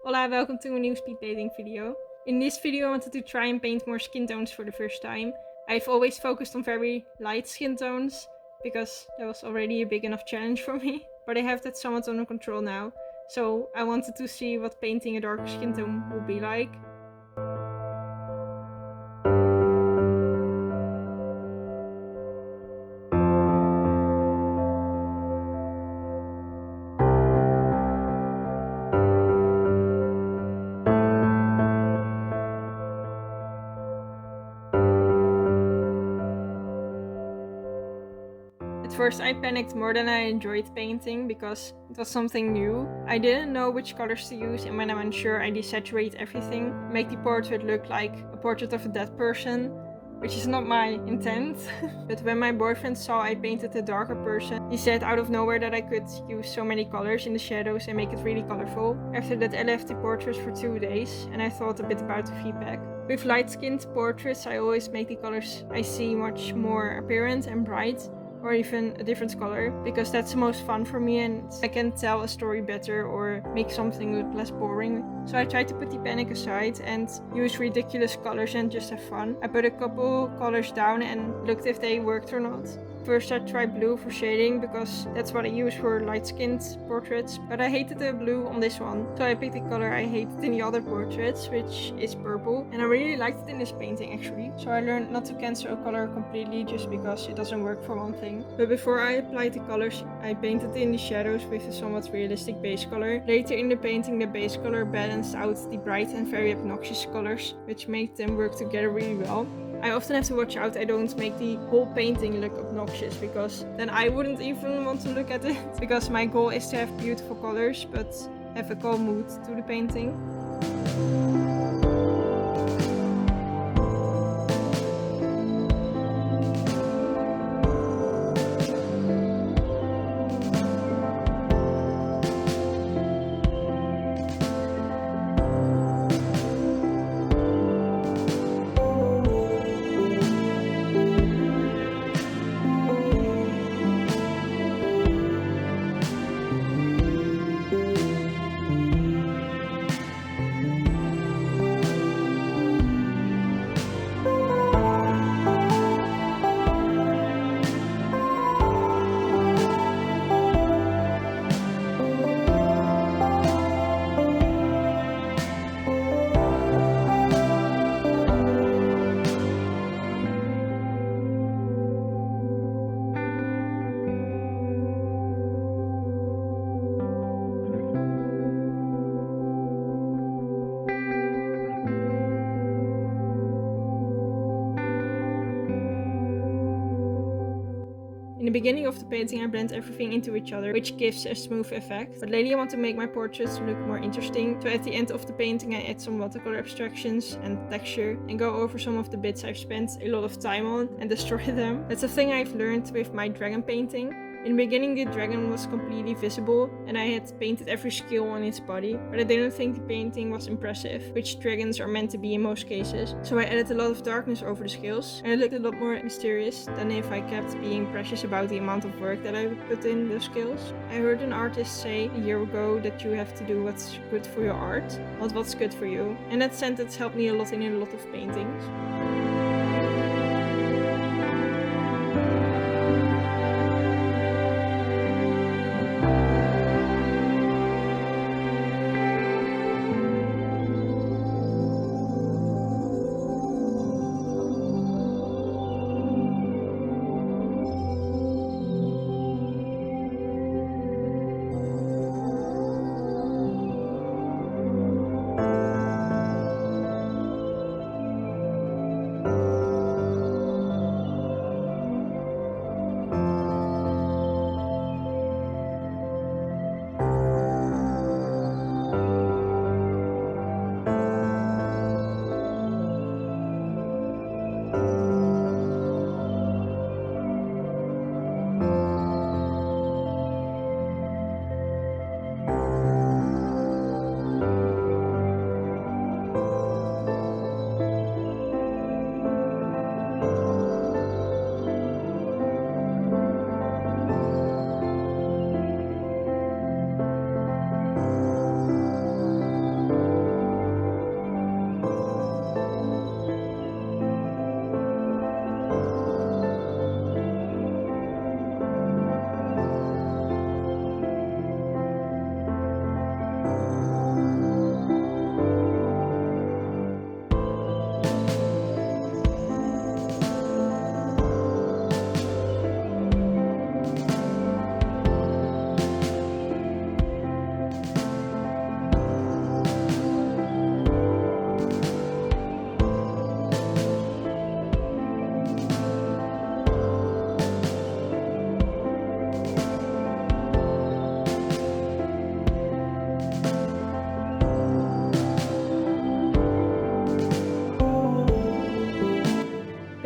Hola, welcome to a new speed painting video. In this video I wanted to try and paint more skin tones for the first time. I've always focused on very light skin tones because that was already a big enough challenge for me. But I have that somewhat under control now. So I wanted to see what painting a darker skin tone would be like. At first I panicked more than I enjoyed painting because it was something new. I didn't know which colors to use, and when I'm unsure I desaturate everything, make the portrait look like a portrait of a dead person, which is not my intent. But when my boyfriend saw I painted a darker person, he said out of nowhere that I could use so many colors in the shadows and make it really colorful. After that I left the portrait for 2 days and I thought a bit about the feedback. With light-skinned portraits I always make the colors I see much more apparent and bright, or even a different color, because that's the most fun for me and I can tell a story better or make something look less boring. So I tried to put the panic aside and use ridiculous colors and just have fun. I put a couple colors down and looked if they worked or not. First I tried blue for shading because that's what I use for light-skinned portraits, but I hated the blue on this one. So I picked the color I hated in the other portraits, which is purple, and I really liked it in this painting actually. So I learned not to cancel a color completely just because it doesn't work for one thing. But before I applied the colors, I painted in the shadows with a somewhat realistic base color. Later in the painting the base color balanced out the bright and very obnoxious colors, which made them work together really well. I often have to watch out I don't make the whole painting look obnoxious, because then I wouldn't even want to look at it. Because my goal is to have beautiful colors but have a calm mood to the painting. In the beginning of the painting I blend everything into each other, which gives a smooth effect. But lately I want to make my portraits look more interesting, so at the end of the painting I add some watercolor abstractions and texture and go over some of the bits I've spent a lot of time on and destroy them. That's a thing I've learned with my dragon painting. In the beginning the dragon was completely visible and I had painted every scale on its body, but I didn't think the painting was impressive, which dragons are meant to be in most cases. So I added a lot of darkness over the scales and it looked a lot more mysterious than if I kept being precious about the amount of work that I would put in those scales. I heard an artist say a year ago that you have to do what's good for your art, not what's good for you. And that sentence helped me a lot in a lot of paintings.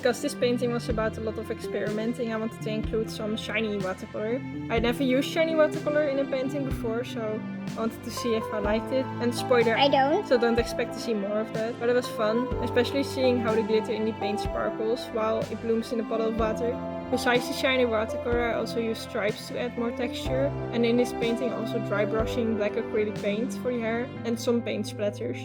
because this painting was about a lot of experimenting, I wanted to include some shiny watercolor. I never used shiny watercolor in a painting before, so I wanted to see if I liked it. And spoiler, I don't. So don't expect to see more of that. But it was fun, especially seeing how the glitter in the paint sparkles while it blooms in a puddle of water. Besides the shiny watercolor, I also used stripes to add more texture, and in this painting also dry brushing black acrylic paint for the hair and some paint splatters.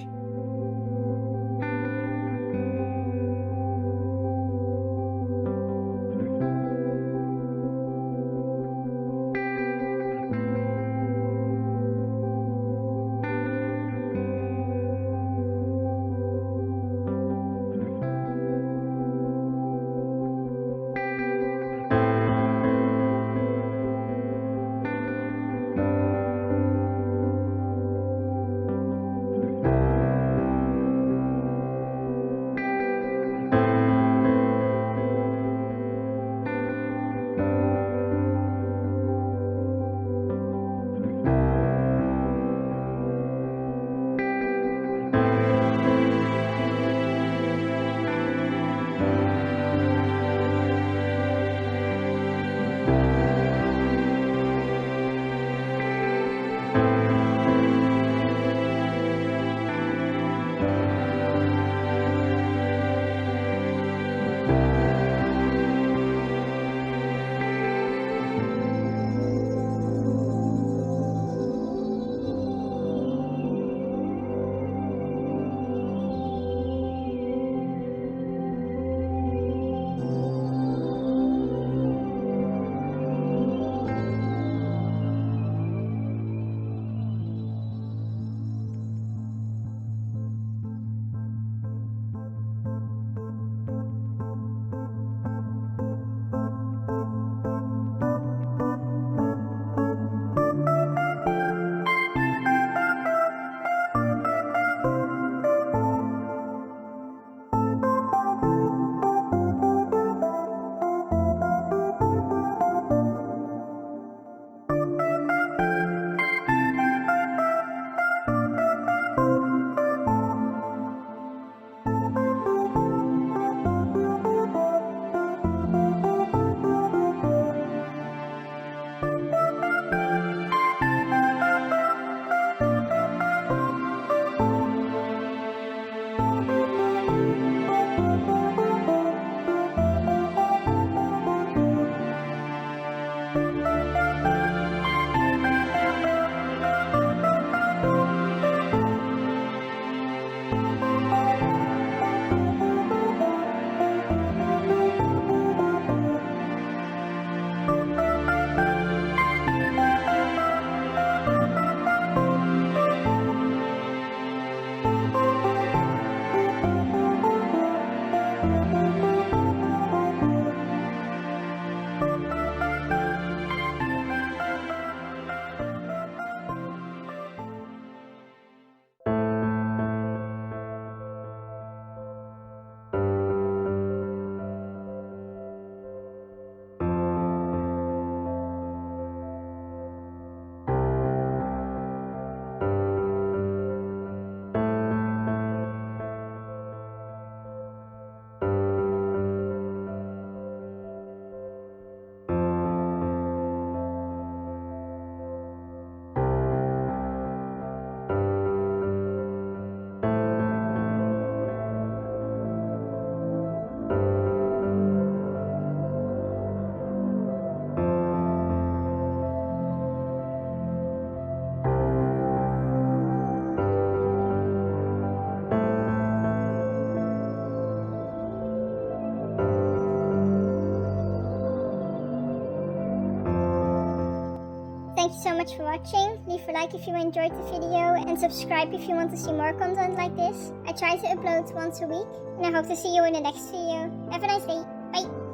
Thank you so much for watching. Leave a like if you enjoyed the video and subscribe if you want to see more content like this. I try to upload once a week and I hope to see you in the next video. Have a nice day. Bye!